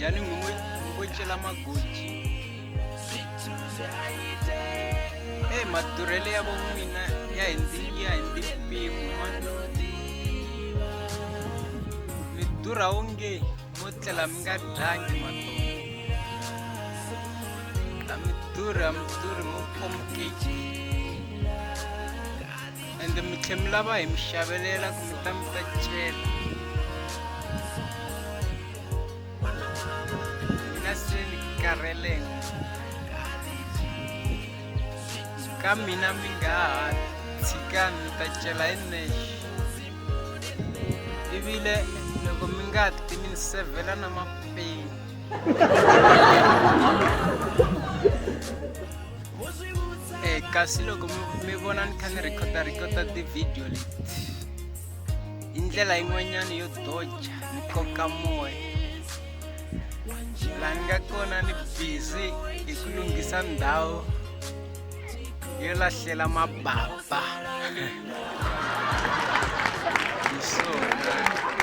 yani ngicela magoji madurele ya mina ya hindi mpimo mi durha onge mo tlela mi nga dyangi matona mi durhi mo pomkeki ende mi tlhe mi lava hi mi xavelela ku mi ta cela mina se ni karhele ka mina mi nga ha tshika ni ta cela hi nexe ivile loko mi nga ti mi sevhela na mapeni kasi loko mi vona ni kha ni rhekota ti-video leti hi ndlela yin'wanyana yo doja ni koka moya laha ni nga kona ni busy hi ku lunghisa ndhawu yo lahlela mababa hi swona